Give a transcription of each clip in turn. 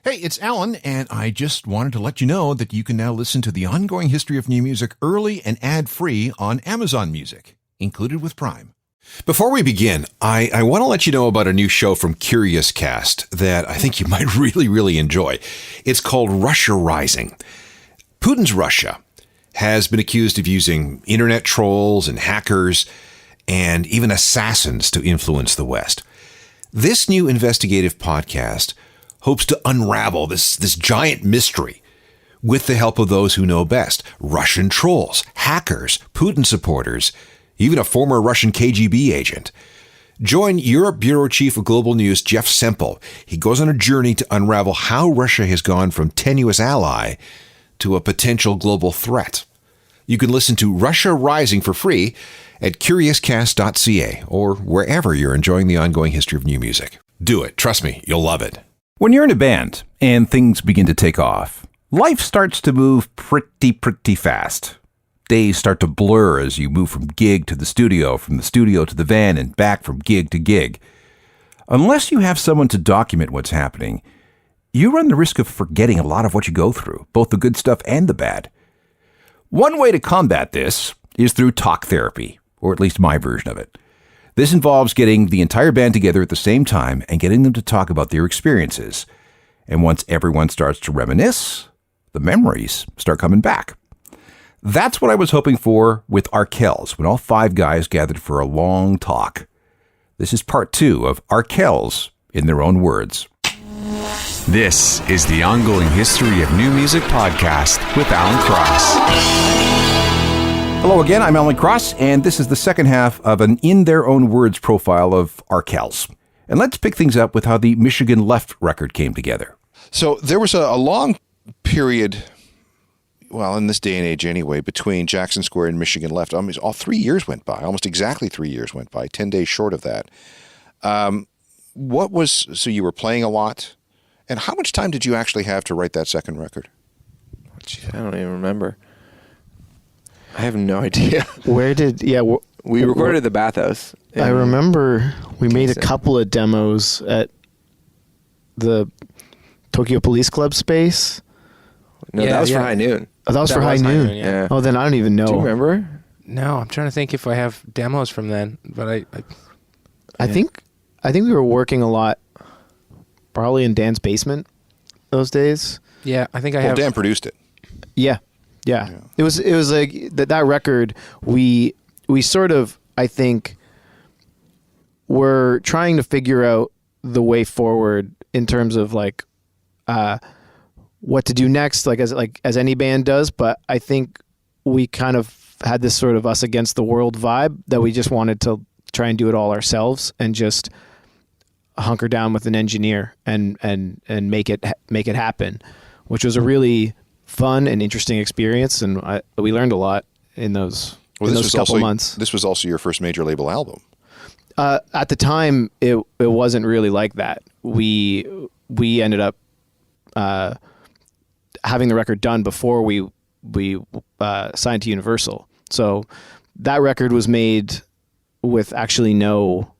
Hey, it's Alan, and I just wanted to let you know that you can now listen to the ongoing history of new music early and ad-free on Amazon Music, included with Prime. Before we begin, I want to let you know about a new show from Curious Cast that I think you might really enjoy. It's called Russia Rising. Putin's Russia has been accused of using internet trolls and hackers and even assassins to influence the West. This new investigative podcast hopes to unravel this giant mystery with the help of those who know best: Russian trolls, hackers, Putin supporters, even a former Russian KGB agent. Join Europe Bureau Chief of Global News, Jeff Semple. He goes on a journey to unravel how Russia has gone from tenuous ally to a potential global threat. You can listen to Russia Rising for free at curiouscast.ca or wherever you're enjoying the ongoing history of new music. Do it. Trust me, you'll love it. When you're in a band and things begin to take off, life starts to move pretty fast. Days start to blur as you move from gig to the studio, from the studio to the van, and back from gig to gig. Unless you have someone to document what's happening, you run the risk of forgetting a lot of what you go through, both the good stuff and the bad. One way to combat this is through talk therapy, or at least my version of it. This involves getting the entire band together at the same time and getting them to talk about their experiences. And once everyone starts to reminisce, the memories start coming back. That's what I was hoping for with Arkells, when all 5 guys gathered for a long talk. This is part 2 of Arkells in their own words. This is the Ongoing History of New Music podcast with Alan Cross. Hello again, I'm Alan Cross, and this is the second half of an In Their Own Words profile of Arkells. And let's pick things up with how the Michigan Left record came together. So there was a long period, well, in this day and age anyway, between Jackson Square and Michigan Left. All 3 years went by, almost exactly 3 years went by, 10 days short of that. So you were playing a lot, and how much time did you actually have to write that second record? Jeez, I don't even remember. I have no idea. We recorded at the Bathhouse. I remember we made a couple of demos at the Tokyo Police Club space. No, that was for High Noon. Oh, that was for High Noon. Yeah. Oh, then I don't even know. Do you remember? No, I'm trying to think if I have demos from then, but I think we were working a lot, probably in Dan's basement those days. Yeah, I think I have. Dan produced it. Yeah. It was like that record. We sort of, I think, were trying to figure out the way forward in terms of like what to do next, as any band does. But I think we kind of had this sort of us against the world vibe that we just wanted to try and do it all ourselves and just hunker down with an engineer and make it happen, which was a really fun and interesting experience, and we learned a lot in those couple months. This was also your first major label album. At the time, it wasn't really like that. We ended up having the record done before we signed to Universal. So that record was made with actually no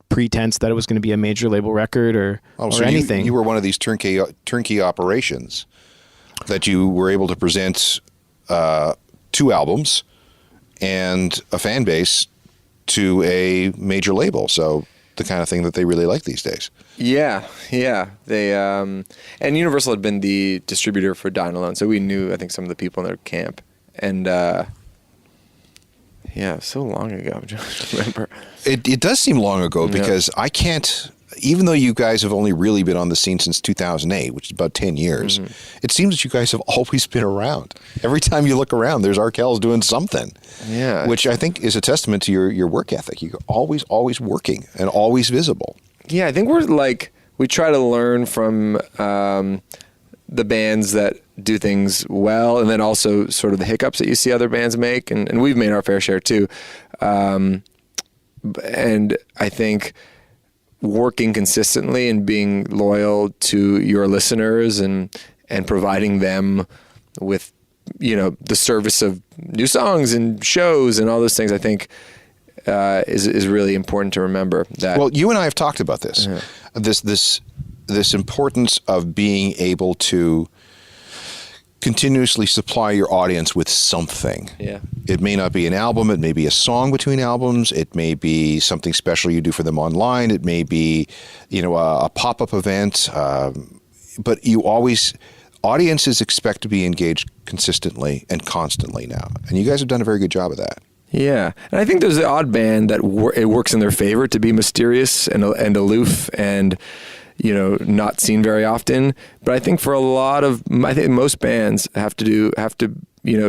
pretense that it was going to be a major label record or anything. You were one of these turnkey operations that you were able to present 2 albums and a fan base to a major label. So the kind of thing that they really like these days. Yeah. They and Universal had been the distributor for Dine Alone, so we knew, I think, some of the people in their camp. And so long ago, I just remember. It does seem long ago because I can't. Even though you guys have only really been on the scene since 2008, which is about 10 years, it seems that you guys have always been around. Every time you look around, there's Arkells doing something. Yeah. Which I think is a testament to your work ethic. You're always working and always visible. Yeah, I think we try to learn from the bands that do things well, and then also sort of the hiccups that you see other bands make, and we've made our fair share too. And I think working consistently and being loyal to your listeners and providing them with, the service of new songs and shows and all those things, I think is really important to remember. That. Well, you and I have talked about this. Yeah. This this importance of being able to continuously supply your audience with something. Yeah. It may not be an album. It may be a song between albums. It may be something special you do for them online. It may be, a pop-up event. But audiences expect to be engaged consistently and constantly now. And you guys have done a very good job of that. Yeah, and I think there's the odd band that it works in their favor to be mysterious and aloof and not seen very often. But I think for I think most bands have to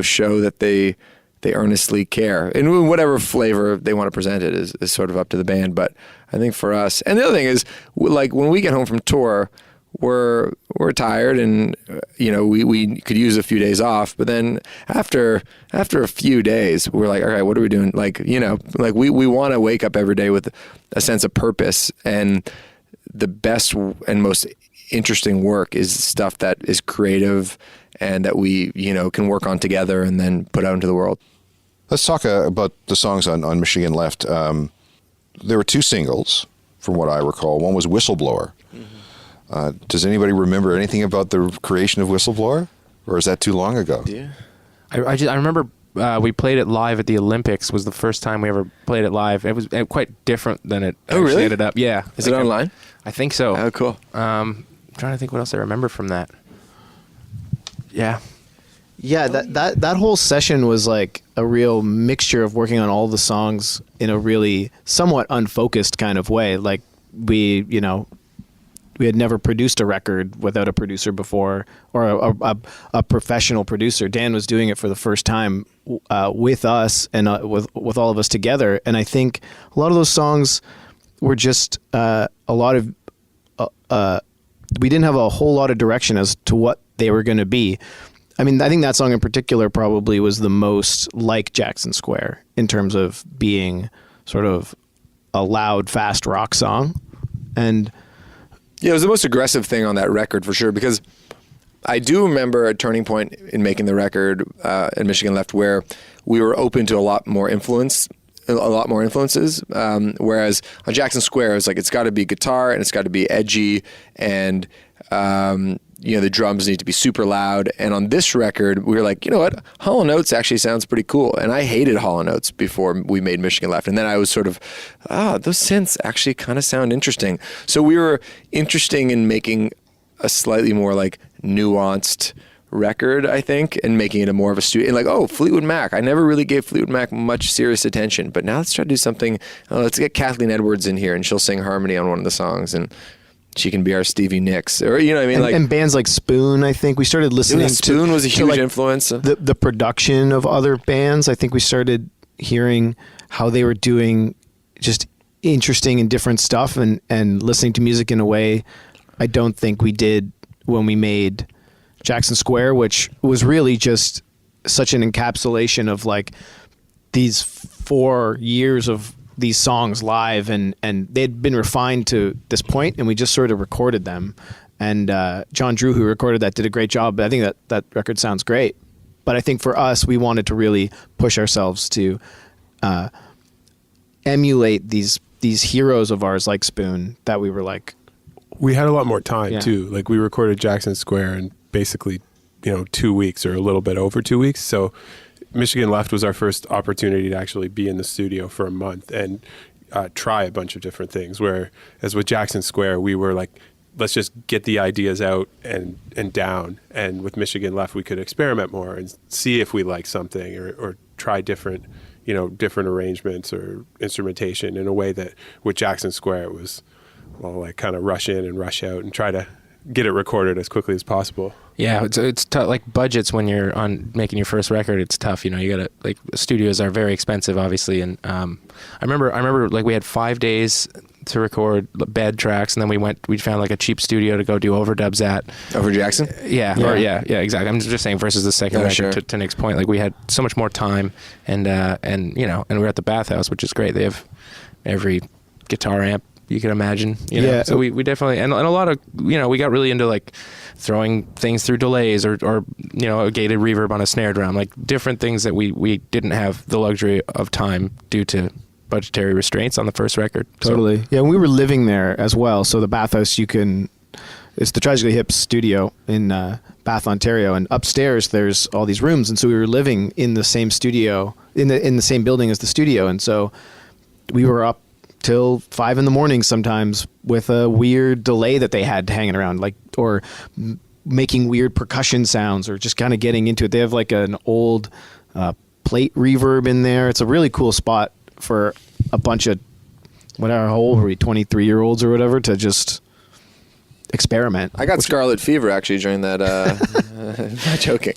show that they earnestly care, and whatever flavor they want to present it is sort of up to the band. But I think for us, and the other thing is, like when we get home from tour, we're tired, and we could use a few days off. But then after a few days, we're like, all right, what are we doing? We want to wake up every day with a sense of purpose, and the best and most interesting work is stuff that is creative and that we can work on together and then put out into the world. Let's talk about the songs on Michigan Left. There were 2 singles, from what I recall. One was Whistleblower. Does anybody remember anything about the creation of Whistleblower, or is that too long ago? Yeah, I remember we played it live at the Olympics. Was the first time we ever played it live. It was quite different than it actually ended up. Yeah, is it online? I think so. Oh, cool. I'm trying to think what else I remember from that. Yeah. Yeah, that whole session was like a real mixture of working on all the songs in a really somewhat unfocused kind of way. Like we had never produced a record without a producer before, or a professional producer. Dan was doing it for the first time with us and with all of us together. And I think a lot of those songs were just a lot of we didn't have a whole lot of direction as to what they were going to be. I mean, I think that song in particular probably was the most like Jackson Square in terms of being sort of a loud, fast rock song. And yeah, it was the most aggressive thing on that record for sure, because I do remember a turning point in making the record in Michigan Left where we were open to a lot more influences. Whereas on Jackson Square, it was like, it's got to be guitar and it's got to be edgy, and the drums need to be super loud. And on this record, we were like, you know what, Hall & Oates actually sounds pretty cool. And I hated Hall & Oates before we made Michigan Left. And then I was sort of, those synths actually kind of sound interesting. So we were interested in making a slightly more like nuanced record, I think, and making it a more of a studio. And like, Fleetwood Mac. I never really gave Fleetwood Mac much serious attention, but now let's try to do something. Let's get Kathleen Edwards in here, and she'll sing harmony on one of the songs, and she can be our Stevie Nicks, or what I mean, and bands like Spoon. I think we started listening. Spoon was a huge influence. The production of other bands. I think we started hearing how they were doing just interesting and different stuff, and listening to music in a way I don't think we did when we made Jackson Square, which was really just such an encapsulation of like these 4 years of these songs live, and they'd been refined to this point, and we just sort of recorded them. And John Drew, who recorded that, did a great job. But I think that record sounds great. But I think for us, we wanted to really push ourselves to emulate these heroes of ours like Spoon, that we were like. We had a lot more time too. Like we recorded Jackson Square in basically 2 weeks, or a little bit over 2 weeks. So Michigan Left was our first opportunity to actually be in the studio for a month and try a bunch of different things. Whereas with Jackson Square, we were like, let's just get the ideas out and down. And with Michigan Left, we could experiment more and see if we like something, or try different arrangements or instrumentation in a way that with Jackson Square, it was, like kind of rush in and rush out and try to get it recorded as quickly as possible. Yeah, it's tough. Like budgets when you're on making your first record, it's tough. You gotta, like, studios are very expensive, obviously. And I remember like we had 5 days to record bed tracks, and then we found like a cheap studio to go do overdubs at. Over Jackson? Yeah, exactly. I'm just saying versus the second record. Sure. To Nick's point, like we had so much more time, and we're at the Bathhouse, which is great. They have every guitar amp you can imagine, Yeah. So we definitely, and a lot of, we got really into like throwing things through delays, or a gated reverb on a snare drum, like different things that we didn't have the luxury of time due to budgetary restraints on the first record. Totally. Yeah, and we were living there as well. So the Bathhouse, you can it's the Tragically Hip studio in Bath, Ontario, and upstairs there's all these rooms, and so we were living in the same studio in the same building as the studio, and so we were up till 5 a.m. sometimes with a weird delay that they had hanging around, like or making weird percussion sounds, or just kind of getting into it. They have like an old plate reverb in there. It's a really cool spot for a bunch of whatever, how old were we, 23-year-olds or whatever, to just experiment. I got scarlet fever actually during that. Not joking.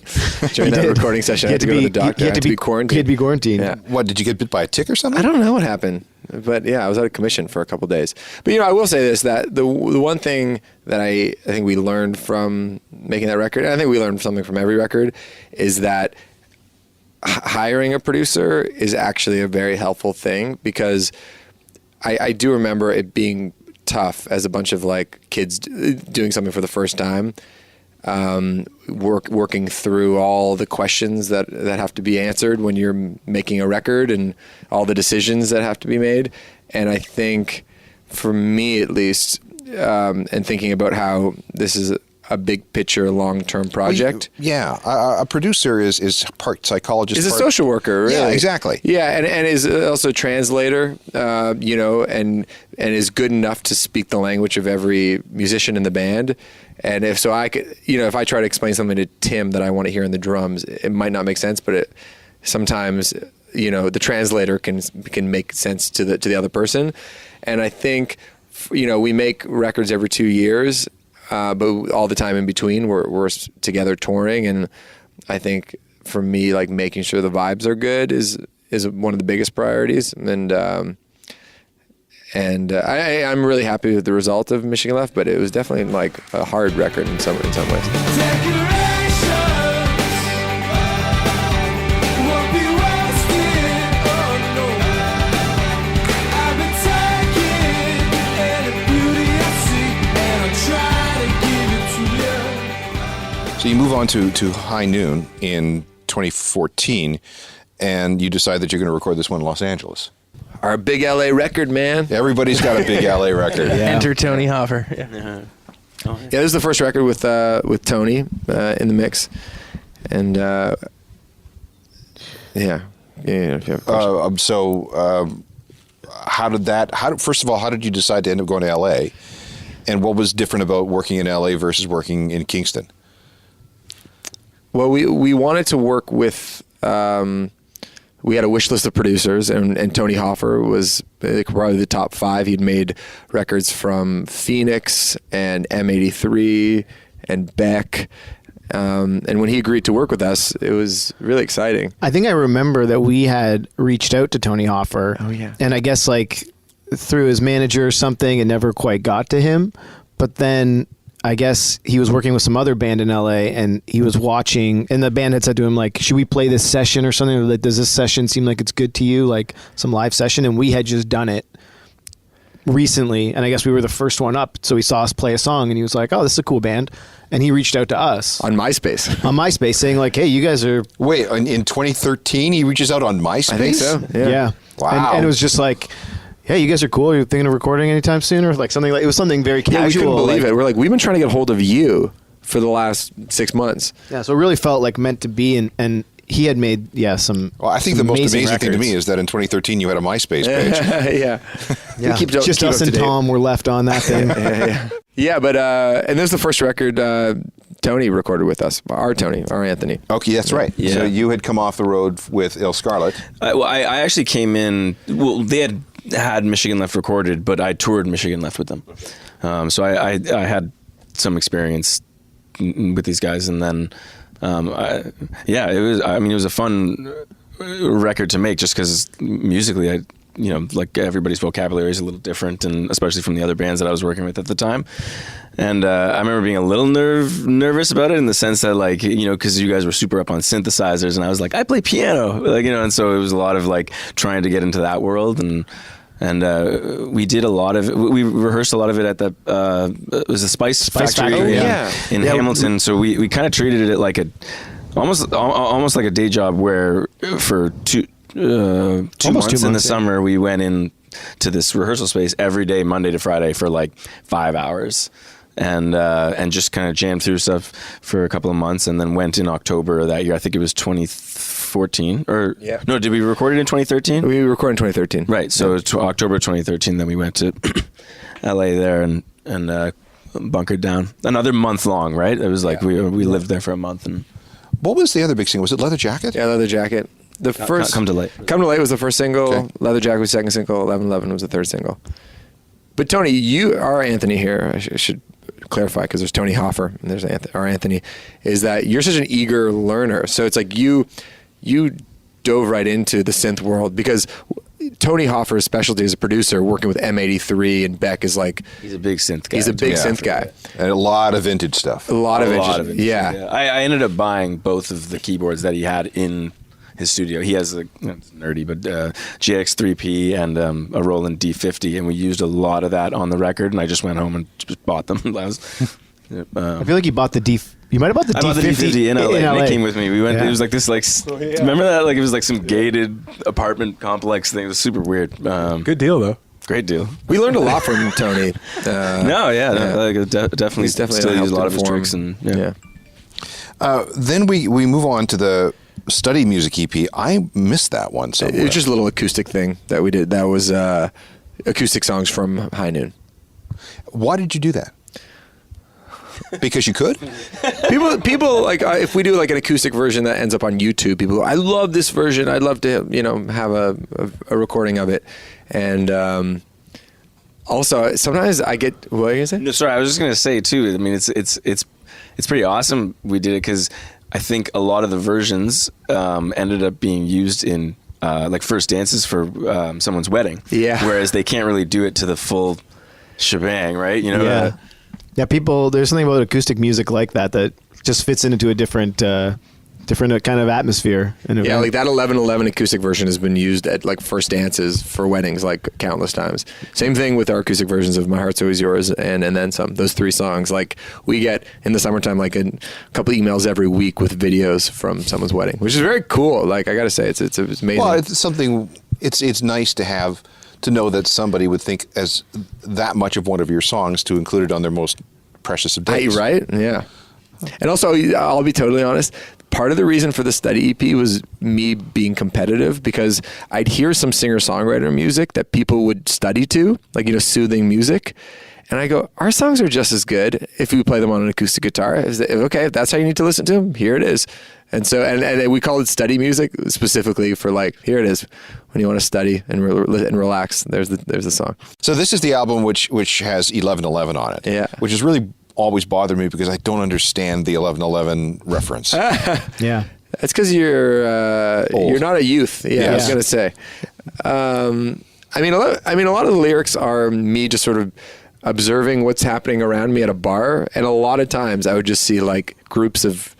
During that recording session, I had to go to the doctor. I had to be quarantined. You had to be quarantined. Yeah. What, did you get bit by a tick or something? I don't know what happened, but yeah, I was out of commission for a couple of days. But I will say this: that the one thing that I think we learned from making that record, and I think we learned something from every record, is that hiring a producer is actually a very helpful thing, because I do remember it being tough as a bunch of like kids doing something for the first time, working through all the questions that have to be answered when you're making a record, and all the decisions that have to be made. And I think for me at least, and thinking about how this is a big picture, long-term project. A producer is part psychologist. Is a social worker, really. Yeah, exactly. Yeah, and is also a translator, and is good enough to speak the language of every musician in the band. And if I could, if I try to explain something to Tim that I want to hear in the drums, it might not make sense, but sometimes, the translator can make sense to the other person. And I think, we make records every 2 years. But all the time in between, we're together touring, and I think for me, like making sure the vibes are good is one of the biggest priorities. And I'm really happy with the result of Michigan Left, but it was definitely like a hard record in some ways. So you move on to High Noon in 2014, and you decide that you're going to record this one in Los Angeles. Our big LA record, man. Everybody's got a big LA record. Enter Tony Hoffer. Yeah. This is the first record with Tony in the mix, and first of all, how did you decide to end up going to LA, and what was different about working in LA versus working in Kingston? Well, we wanted to work with. We had a wish list of producers, and Tony Hoffer was probably the top 5. He'd made records from Phoenix and M83 and Beck. And when he agreed to work with us, it was really exciting. I think I remember that we had reached out to Tony Hoffer. Oh, yeah. And I guess like through his manager or something, it never quite got to him. But then I guess he was working with some other band in LA, and he was watching, and the band had said to him, like, should we play this session or something? Like, does this session seem like it's good to you? Like some live session. And we had just done it recently, and I guess we were the first one up. So he saw us play a song, and he was like, oh, this is a cool band. And he reached out to us. On MySpace. Saying like, hey, you guys are... Wait, in 2013, he reaches out on MySpace? I think so, yeah. Wow. And it was just like... hey, you guys are cool. You're thinking of recording anytime soon, or like something like it was something very casual. Yeah, we couldn't believe it. We're like, we've been trying to get a hold of you for the last 6 months. Yeah, so it really felt like meant to be, and he had made some. Well, I think the most amazing records. thing to me is that in 2013 you had a MySpace page. Yeah, just us and Tom were left on that thing. Yeah, but and this is the first record Tony recorded with us. Our Anthony. Okay, that's right. Yeah. So you had come off the road with Il Scarlet. I actually came in. Well, they had Michigan Left recorded, but I toured Michigan Left with them. So I had some experience with these guys, and then it was a fun record to make, just because musically like everybody's vocabulary is a little different, and especially from the other bands that I was working with at the time. And I remember being a little nervous about it, in the sense that, like, because you guys were super up on synthesizers, and I was like, I play piano, and so it was a lot of like trying to get into that world, and we did a lot of it. We rehearsed a lot of it at the it was the Spice Factory in Hamilton. So we kind of treated it like almost like a day job, where for two months in the summer we went in to this rehearsal space every day, Monday to Friday, for like 5 hours. and just kind of jammed through stuff for a couple of months, and then went in October of that year. I think it was 2014, or no? Did we record it in 2013? We recorded in 2013. Right. So October 2013. Then we went to LA there and bunkered down another month long. Right. It was like we lived there for a month. And what was the other big single? Was it Leather Jacket? Yeah, Leather Jacket. The first Come to Late. Come to Late was the first single. Okay. Leather Jacket was the second single. 1111 was the third single. But Tony, you are Anthony here. I should clarify, because there's Tony Hoffer and there's our Anthony. Is that you're such an eager learner? So it's like you dove right into the synth world, because Tony Hoffer's specialty as a producer, working with M83 and Beck, is like He's a big synth guy. he's a big synth guy. And a lot of vintage stuff. A lot of vintage. Yeah. I ended up buying both of the keyboards that he had in his studio. He has it's nerdy, but GX3P and a Roland D50, and we used a lot of that on the record. And I just went home and just bought them. I feel like you bought the D. You might have bought the I D50 bought the D50 in LA. LA. Nick came with me. We went. Yeah. It was like this, remember that? Like it was like some gated apartment complex thing. It was super weird. Good deal though. Great deal. We learned a lot from Tony. Definitely. He's definitely Still use a lot of his inform. tricks and Then we move on to the study music EP. I missed that one somewhere. It was just a little acoustic thing that we did. That was acoustic songs from High Noon. Why did you do that? Because you could? People like if we do like an acoustic version that ends up on YouTube, people go, I love this version. I'd love to have a recording of it. And also sometimes I get, what are you gonna say? No, sorry, I was just gonna say too. I mean, it's pretty awesome we did it, because I think a lot of the versions ended up being used in like first dances for someone's wedding. Yeah. Whereas they can't really do it to the full shebang, right? Yeah. Yeah, people. There's something about acoustic music like that just fits into a different kind of atmosphere. Yeah, like that 1111 acoustic version has been used at like first dances for weddings like countless times. Same thing with our acoustic versions of My Heart's Always Yours and Then Some. Those three songs, like we get in the summertime like a couple emails every week with videos from someone's wedding, which is very cool. Like I gotta say, it's amazing. Well, it's something. It's nice to have. To know that somebody would think as that much of one of your songs to include it on their most precious of days. Right? Yeah. And also, I'll be totally honest, part of the reason for the study EP was me being competitive, because I'd hear some singer-songwriter music that people would study to, like, soothing music. And I go, our songs are just as good if we play them on an acoustic guitar. Okay, if that's how you need to listen to them, here it is. And so, and we call it study music specifically for like, here it is, when you want to study and relax. There's the song. So this is the album which has 1111 on it. Yeah. Which has really always bothered me because I don't understand the 1111 reference. Yeah. That's because you're not a youth. Yeah, I was gonna say. I mean, a lot of the lyrics are me just sort of observing what's happening around me at a bar, and a lot of times I would just see like groups of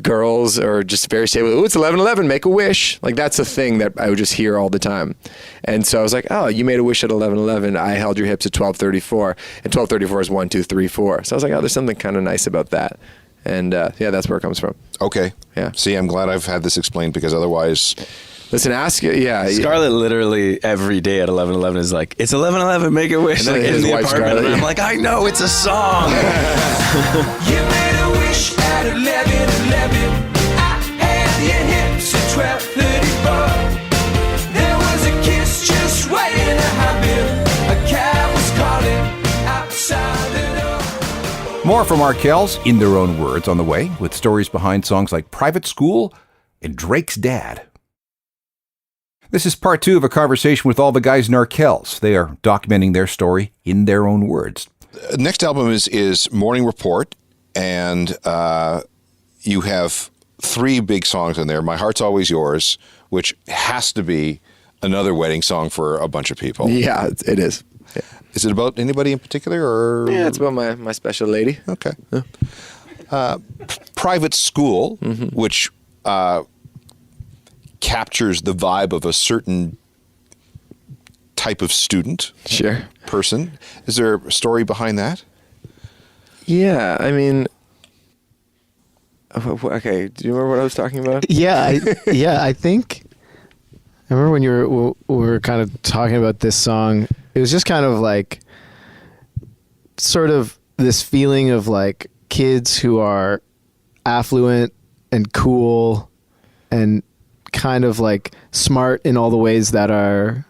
girls or just very stable. Oh, it's 11:11. Make a wish. Like that's a thing that I would just hear all the time. And so I was like, oh, you made a wish at 11:11. I held your hips at 12:34, and 12:34 is 1, 2, 3, 4. So I was like, oh, there's something kind of nice about that. And that's where it comes from. Okay. Yeah. See, I'm glad I've had this explained because otherwise. Listen, ask you. Yeah. Scarlett literally every day at 11:11 is like, it's 11:11. Make a wish. And Like his in the wife, apartment. Scarlett, And I'm yeah. like, I know it's a song. You made a wish at 11:11. I had your hips at 12:34. There was a kiss just waiting to happen. A cab was calling outside the door. More from Arkells, in their own words, on the way, with stories behind songs like Private School and Drake's Dad. This is part 2 of a conversation with all the guys in Arkells. They are documenting their story in their own words. Next album is Morning Report, and you have 3 big songs on there. My Heart's Always Yours, which has to be another wedding song for a bunch of people. Yeah, it is. Yeah. Is it about anybody in particular, or Yeah, it's about my special lady. okay? Private School, which captures the vibe of a certain type of student, Sure. person. Is there a story behind that? Yeah, I mean, okay. Do you remember what I was talking about? Yeah, I think I remember when we were kind of talking about this song. It was just kind of like sort of this feeling of like kids who are affluent and cool and kind of like smart in all the ways that are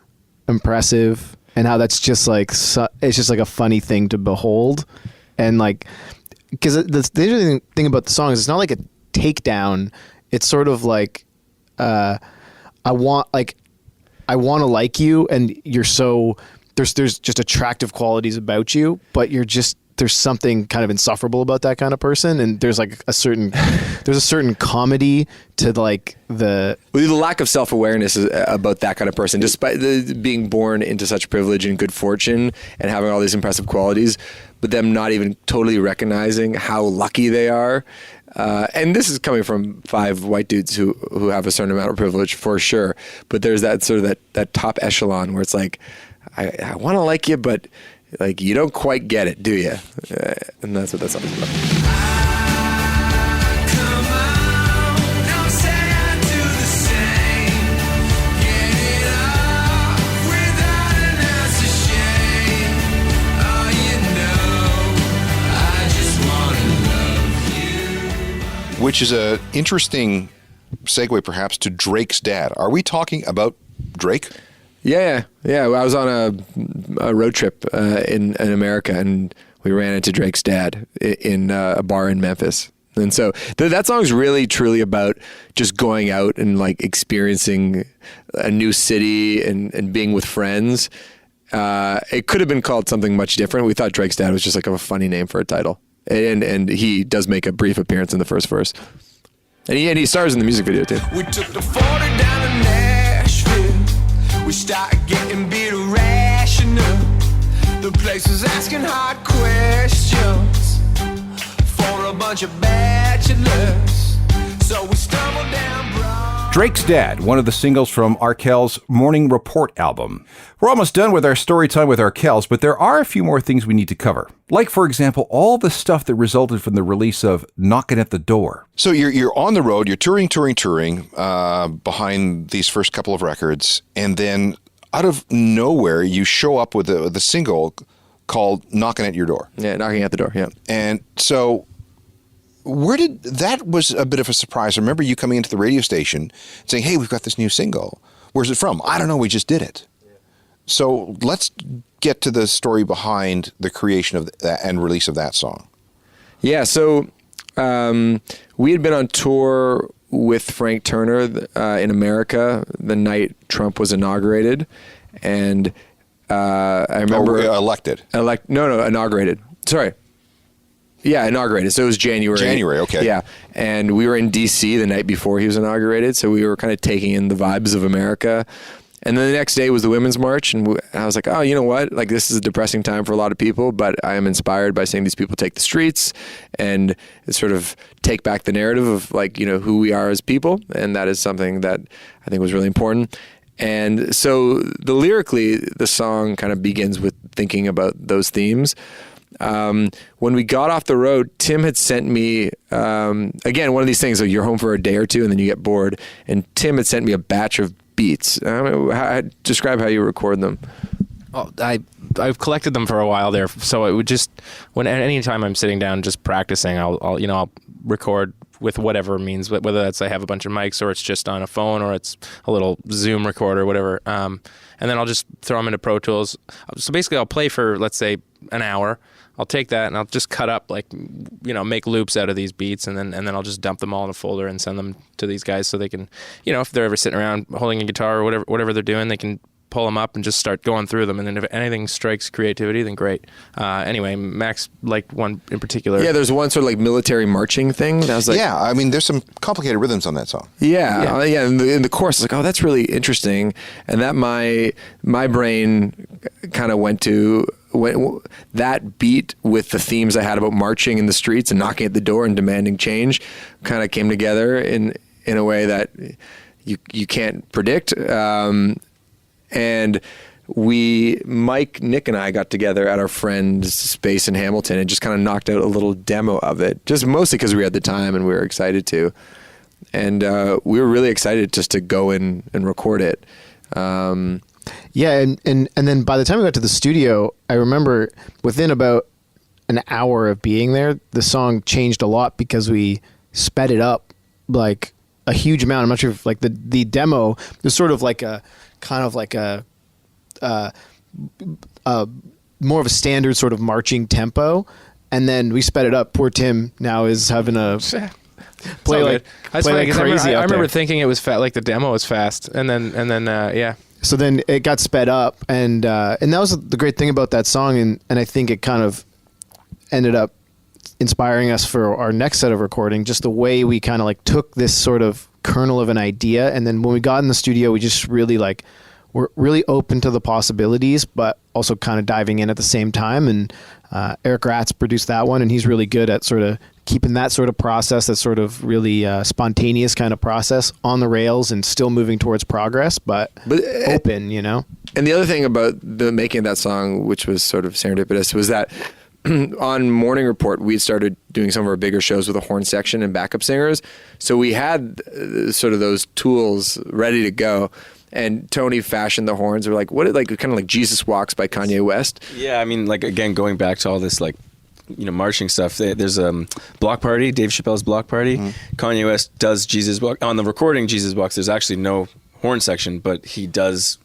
impressive, and how that's just like it's just like a funny thing to behold. And like, because the interesting thing about the song is it's not like a takedown. It's sort of like I want to like you, and you're so there's just attractive qualities about you, but there's something kind of insufferable about that kind of person, and there's like a certain comedy to like the lack of self-awareness about that kind of person, despite being born into such privilege and good fortune and having all these impressive qualities, but them not even totally recognizing how lucky they are. And this is coming from 5 white dudes who have a certain amount of privilege for sure. But there's that sort of that top echelon where it's like, I want to like you, but like you don't quite get it, do you? And that's what that song's about. Which is a interesting segue, perhaps, to Drake's dad. Are we talking about Drake? Yeah. I was on a road trip in America, and we ran into Drake's dad in a bar in Memphis. And so that song's really, truly about just going out and like experiencing a new city and being with friends. It could have been called something much different. We thought Drake's dad was just like a funny name for a title. And he does make a brief appearance in the first verse. And he stars in the music video too. We took the 40 down to Nashville. We started getting beat irrational. The place was asking hard questions for a bunch of bachelors. So we stumbled down broad. Drake's Dad, one of the singles from Arkells' Morning Report album. We're almost done with our story time with Arkells, but there are a few more things we need to cover. Like, for example, all the stuff that resulted from the release of Knockin' at the Door. So you're on the road, you're touring behind these first couple of records, and then out of nowhere, you show up with the single called Knockin' at Your Door. Yeah, Knocking at the Door, yeah. And so that was a bit of a surprise. I remember you coming into the radio station and saying, hey, we've got this new single. Where's it from? I don't know, we just did it. So let's get to the story behind the creation of that and release of that song. Yeah, so we had been on tour with Frank Turner in America the night Trump was inaugurated. And I remember... elected. Inaugurated. Sorry. Yeah, inaugurated. So it was January. January, okay. Yeah. And we were in D.C. the night before he was inaugurated. So we were kind of taking in the vibes of America. And then the next day was the Women's March. And I was like, oh, you know what? Like, this is a depressing time for a lot of people, but I am inspired by seeing these people take the streets and sort of take back the narrative of, like, you know, who we are as people. And that is something that I think was really important. And so lyrically, the song kind of begins with thinking about those themes. When we got off the road, Tim had sent me, again, one of these things, like you're home for a day or two and then you get bored. And Tim had sent me a batch of beats. Describe how you record them. Oh, I've collected them for a while there. So it would just, anytime I'm sitting down just practicing, I'll record with whatever means, whether that's I have a bunch of mics or it's just on a phone or it's a little Zoom recorder, whatever. And then I'll just throw them into Pro Tools. So basically I'll play for, let's say, an hour. I'll take that and I'll just cut up, like, you know, make loops out of these beats, and then I'll just dump them all in a folder and send them to these guys so they can, you know, if they're ever sitting around holding a guitar or whatever they're doing, they can pull them up and just start going through them. And then if anything strikes creativity, then great. Anyway, Max liked one in particular. Yeah, there's one sort of like military marching thing. That was like, yeah, I mean, there's some complicated rhythms on that song. Yeah. In the chorus, it's like, oh, that's really interesting. And that my brain kind of went to that beat with the themes I had about marching in the streets and knocking at the door and demanding change kind of came together in a way that you can't predict. And Nick and I got together at our friend's space in Hamilton and just kind of knocked out a little demo of it, just mostly because we had the time and we were excited to. And we were really excited just to go in and record it. Yeah, and then by the time we got to the studio, I remember within about an hour of being there, the song changed a lot because we sped it up like a huge amount. I'm not sure if like the demo, there's sort of like a kind of like a more of a standard sort of marching tempo, and then we sped it up. Poor Tim now is having a play like crazy. I remember thinking it was like the demo was fast, and then yeah. So then it got sped up, and that was the great thing about that song, and I think it kind of ended up inspiring us for our next set of recording. Just the way we kind of like took this sort of kernel of an idea, and then when we got in the studio, we just really like we're really open to the possibilities, but also kind of diving in at the same time. And Eric Ratz produced that one, and he's really good at sort of keeping that sort of process, that sort of really spontaneous kind of process on the rails and still moving towards progress, but open, you know? And the other thing about the making of that song, which was sort of serendipitous, was that on Morning Report, we started doing some of our bigger shows with a horn section and backup singers. So we had sort of those tools ready to go. And Tony fashioned the horns. We're like, what? Like kind of like Jesus Walks by Kanye West. Yeah, I mean, like again, going back to all this, like marching stuff. There's a Block Party, Dave Chappelle's Block Party. Mm-hmm. Kanye West does Jesus Walk on the recording. Jesus Walks. There's actually no horn section, but he does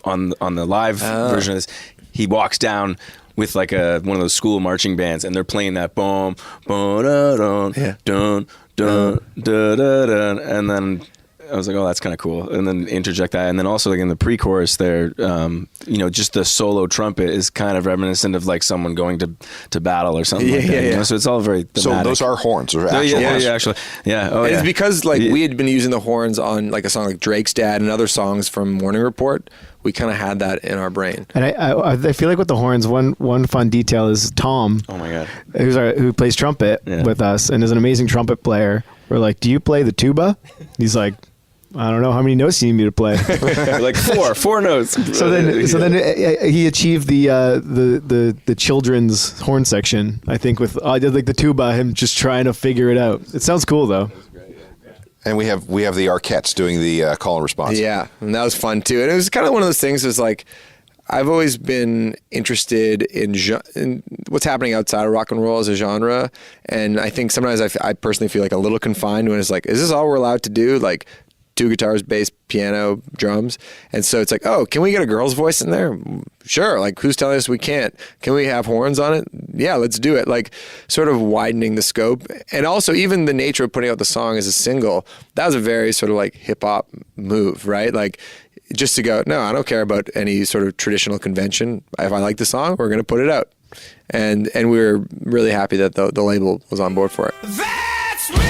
on the live version of this. He walks down with like one of those school marching bands, and they're playing that boom, boom, da, dun, dun, dun, dun, dun, dun, and then I was like, oh, that's kind of cool. And then interject that. And then also like in the pre-chorus there, just the solo trumpet is kind of reminiscent of like someone going to battle or something like that. You know? So it's all very thematic. So those are horns. Those are actual horns. Yeah, actually. Yeah. Oh, It's because like we had been using the horns on like a song like Drake's Dad and other songs from Morning Report. We kind of had that in our brain. And I feel like with the horns, one fun detail is Tom. Oh my God. Who plays trumpet with us and is an amazing trumpet player. We're like, do you play the tuba? He's like, I don't know how many notes you need me to play. Like four notes. So then he achieved the children's horn section. I think with I did like the tuba, him just trying to figure it out. It sounds cool though. And we have the Arkells doing the call and response. Yeah, and that was fun too. And it was kind of one of those things. It was like I've always been interested in what's happening outside of rock and roll as a genre, and I think sometimes I personally feel like a little confined when it's like, is this all we're allowed to do? Like 2 guitars, bass, piano, drums. And so it's like, oh, can we get a girl's voice in there? Sure. Like, who's telling us we can't? Can we have horns on it? Yeah, let's do it. Like, sort of widening the scope. And also, even the nature of putting out the song as a single, that was a very sort of like hip-hop move, right? Like, just to go, no, I don't care about any sort of traditional convention. If I like the song, we're going to put it out. And we were really happy that the label was on board for it. That's me.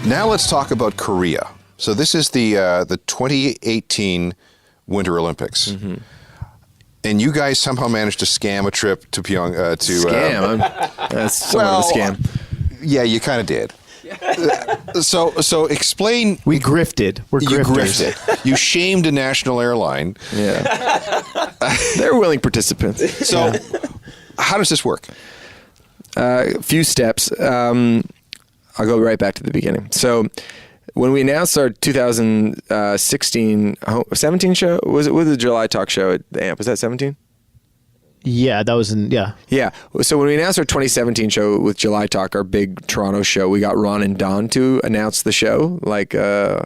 Now let's talk about Korea. So this is the 2018 Winter Olympics, and you guys somehow managed to scam a trip to Pyongyang. That's somewhat of a scam. Yeah, you kind of did. So explain. We grifted. We're grifters. You grifted. You shamed a national airline. Yeah, they're willing participants. So, how does this work? A few steps. I'll go right back to the beginning. So when we announced our 2016, 17 show, was the July Talk show at the AMP? Was that 17? Yeah, that was Yeah. So when we announced our 2017 show with July Talk, our big Toronto show, we got Ron and Don to announce the show, and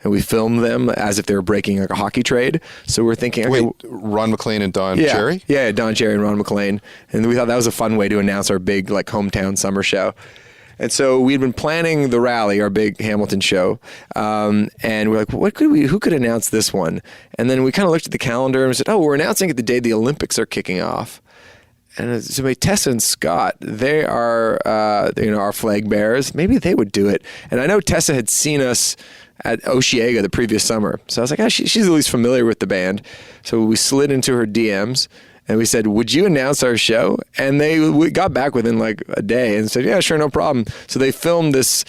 we filmed them as if they were breaking like a hockey trade. So we're thinking, okay, wait, Ron McLean and Don Cherry? Yeah, Don Cherry and Ron McLean. And we thought that was a fun way to announce our big like hometown summer show. And so we'd been planning the rally, our big Hamilton show, and we're like, who could announce this one? And then we kind of looked at the calendar and we said, oh, we're announcing it the day the Olympics are kicking off. And so Tessa and Scott, they are, our flag bearers. Maybe they would do it. And I know Tessa had seen us at Oshiega the previous summer. So I was like, she's at least familiar with the band. So we slid into her DMs. And we said, would you announce our show? And we got back within like a day and said, yeah, sure, no problem. So they filmed this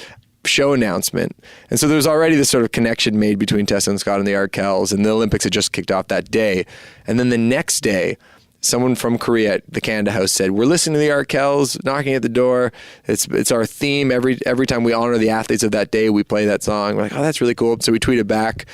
show announcement. And so there was already this sort of connection made between Tessa and Scott and the Arkells, and the Olympics had just kicked off that day. And then the next day, someone from Korea at the Canada House said, "We're listening to the Arkells knocking at the door. It's our theme every time we honor the athletes of that day. We play that song." We're like, "Oh, that's really cool." So we tweeted back.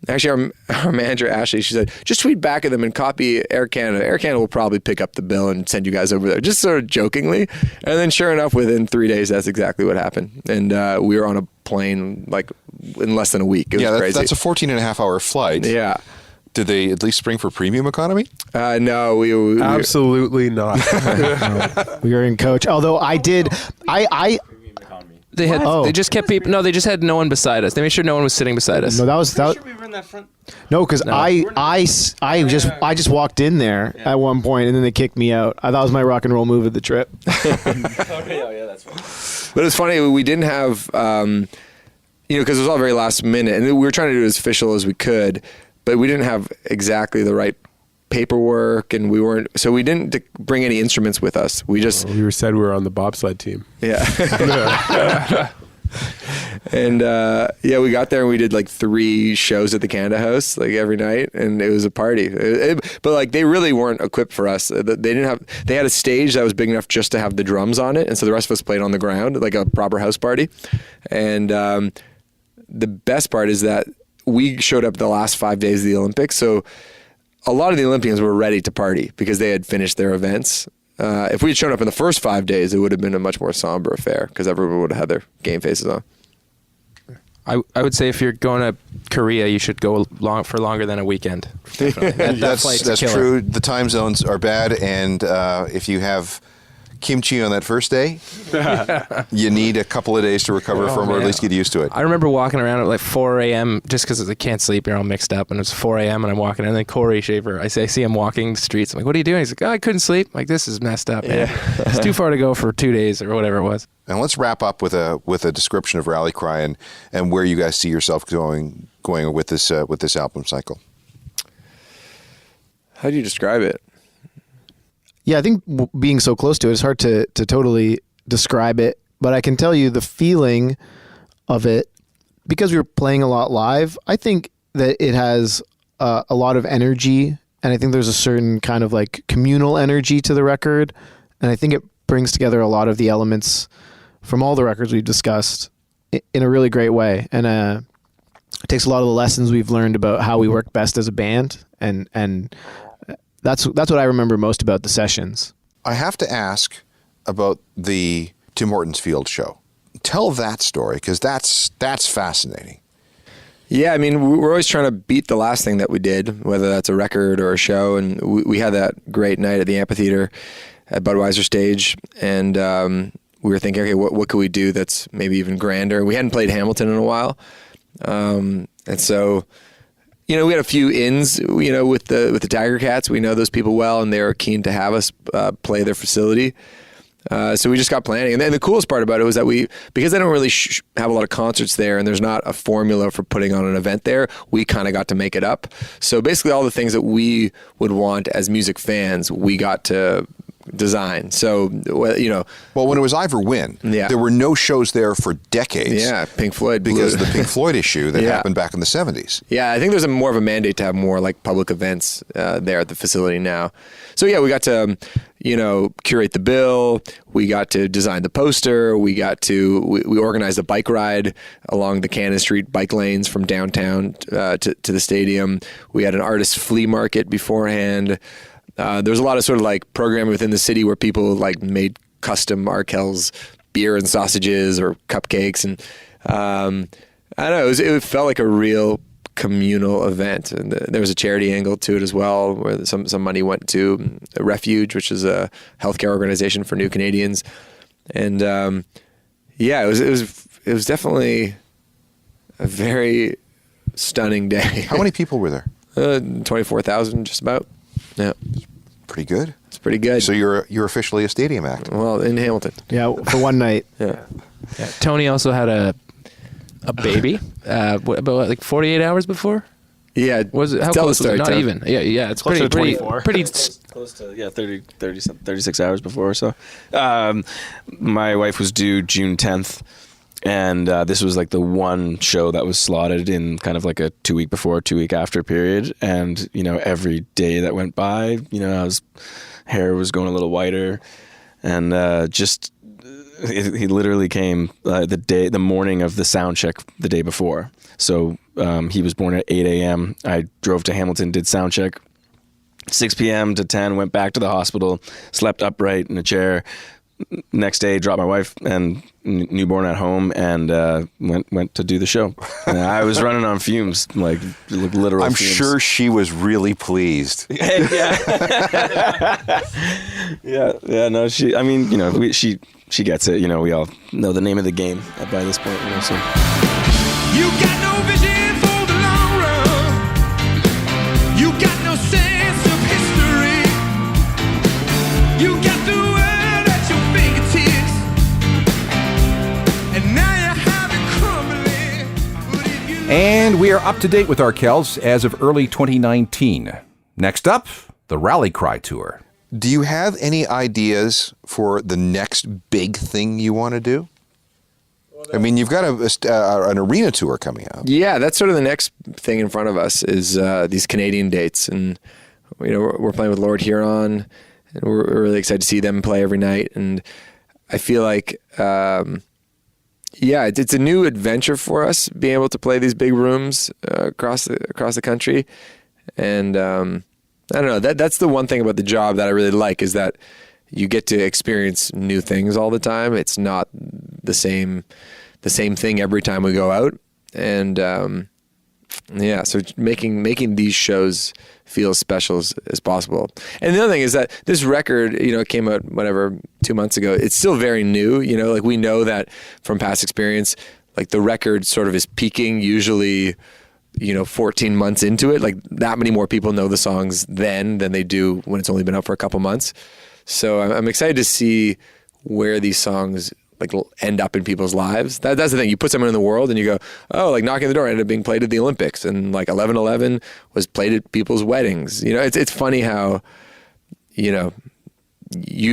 Actually, our manager, Ashley, she said, just tweet back at them and copy Air Canada. Air Canada will probably pick up the bill and send you guys over there, just sort of jokingly. And then sure enough, within 3 days, that's exactly what happened. And we were on a plane like in less than a week. It was crazy. That's a 14.5-hour flight. Yeah. Did they at least spring for premium economy? No, we Absolutely not. We were in coach. Although I did, They had. Oh. They just kept people. No, they just had no one beside us. They made sure no one was sitting beside us. no, that was that. we were in that front. No, because I just walked in there at one point and then they kicked me out. I thought it was my rock and roll move of the trip. Yeah, that's right. But it's funny, we didn't have, because it was all very last minute, and we were trying to do it as official as we could, but we didn't have exactly the right paperwork, and we didn't bring any instruments with us. We just... We said we were on the bobsled team. Yeah. And we got there and we did like 3 shows at the Canada House like every night, and it was a party. But like they really weren't equipped for us. They had a stage that was big enough just to have the drums on it, and so the rest of us played on the ground like a proper house party. And the best part is that we showed up the last 5 days of the Olympics, so a lot of the Olympians were ready to party because they had finished their events. If we had shown up in the first 5 days, it would have been a much more somber affair because everyone would have had their game faces on. I would say if you're going to Korea, you should go for longer than a weekend. That's true. The time zones are bad, and if you have kimchi on that first day, you need a couple of days to recover from, or at least get used to it. I remember walking around at like 4 a.m. just because I can't sleep. You're all mixed up, and it's 4 a.m. and I'm walking, and then Corey Shaver, I see him walking the streets. I'm like, "What are you doing?" He's like, "Oh, I couldn't sleep. Like, this is messed up, man. It's too far to go for 2 days or whatever it was." And let's wrap up with a description of Rally Cry and where you guys see yourself going with this album cycle. How do you describe it? Yeah, I think being so close to it, it's hard to totally describe it. But I can tell you the feeling of it, because we were playing a lot live, I think that it has a lot of energy. And I think there's a certain kind of like communal energy to the record. And I think it brings together a lot of the elements from all the records we've discussed in a really great way. And it takes a lot of the lessons we've learned about how we work best as a band, and that's what I remember most about the sessions. I have to ask about the Tim Hortons Field show. Tell that story, because that's fascinating. Yeah, I mean, we're always trying to beat the last thing that we did, whether that's a record or a show. And we had that great night at the amphitheater at Budweiser Stage, and we were thinking, okay, what could we do that's maybe even grander? We hadn't played Hamilton in a while, and so, we had a few ins, with the Tiger Cats. We know those people well, and they were keen to have us play their facility. So we just got planning. And then the coolest part about it was that because they don't really have a lot of concerts there, and there's not a formula for putting on an event there, we kind of got to make it up. So basically all the things that we would want as music fans, we got to design. So, Well, when it was Ivor Wynne, there were no shows there for decades. Yeah, Pink Floyd. Because of the Pink Floyd issue that happened back in the 70s. Yeah, I think there's more of a mandate to have more like public events there at the facility now. So yeah, we got to, curate the bill. We got to design the poster. We organized a bike ride along the Cannon Street bike lanes from downtown to the stadium. We had an artist flea market beforehand. There's a lot of sort of like programming within the city where people like made custom Arkells beer and sausages or cupcakes, and I don't know. It felt like a real communal event, and there was a charity angle to it as well, where some money went to a Refuge, which is a healthcare organization for New Canadians, and it was definitely a very stunning day. How many people were there? 24,000, just about. Yeah. Pretty good. It's pretty good. So you're officially a stadium act. Well, in Hamilton. Yeah, for one night. Yeah. Tony also had a baby about like 48 hours before. Yeah. Was it? How Tell close the story, was it? Not Tim. even. Yeah. It's Closer pretty to 24. pretty. Close to 36 hours before or so. My wife was due June 10th. And this was like the one show that was slotted in kind of like a 2 week before, 2 week after period. And, every day that went by, hair was going a little whiter. And he literally came the morning of the sound check the day before. So he was born at 8 a.m. I drove to Hamilton, did sound check, 6 p.m. to 10, went back to the hospital, slept upright in a chair. Next day, dropped my wife and newborn at home, and went to do the show. I was running on fumes, like literal. I'm fumes. sure she was really pleased. Yeah. No, she. I mean, she gets it. We all know the name of the game by this point. So. You got no vision for the long run. You got no sense of history. You got the world at your fingertips, and now you have it crumbling. But if you And we are up to date with Arkells as of early 2019. Next up, the Rally Cry Tour. Do you have any ideas for the next big thing you want to do? I mean, you've got an arena tour coming up. Yeah, that's sort of the next thing in front of us is these Canadian dates, and we're playing with Lord Huron, and we're really excited to see them play every night. And I feel like, it's a new adventure for us being able to play these big rooms across the country. And I don't know, that's the one thing about the job that I really like, is that you get to experience new things all the time. It's not the same thing every time we go out. And so making these shows feel as special as possible. And the other thing is that this record, it came out 2 months ago. It's still very new. Like we know that from past experience, like the record sort of is peaking usually 14 months into it. Like that many more people know the songs then than they do when it's only been out for a couple months. So I'm excited to see where these songs like end up in people's lives. That's the thing. You put someone in the world and you go, oh, like Knocking on the Door ended up being played at the Olympics, and like 11/11 was played at people's weddings. It's funny how, you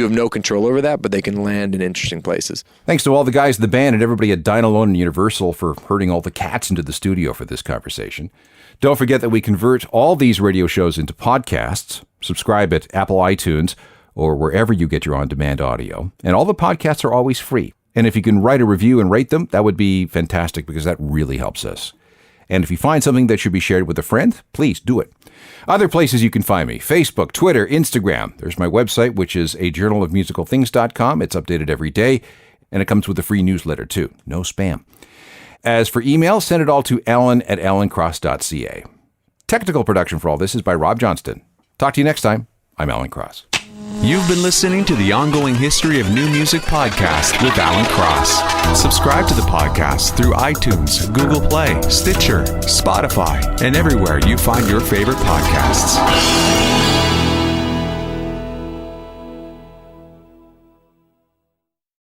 have no control over that, but they can land in interesting places. Thanks to all the guys in the band and everybody at Dynalone and Universal for herding all the cats into the studio for this conversation. Don't forget that we convert all these radio shows into podcasts. Subscribe at Apple iTunes or wherever you get your on-demand audio. And all the podcasts are always free. And if you can write a review and rate them, that would be fantastic, because that really helps us. And if you find something that should be shared with a friend, please do it. Other places you can find me: Facebook, Twitter, Instagram. There's my website, which is ajournalofmusicalthings.com. It's updated every day, and it comes with a free newsletter, too. No spam. As for email, send it all to alan@alancross.ca. Technical production for all this is by Rob Johnston. Talk to you next time. I'm Alan Cross. You've been listening to the Ongoing History of New Music podcast with Alan Cross. Subscribe to the podcast through iTunes, Google Play, Stitcher, Spotify, and everywhere you find your favorite podcasts.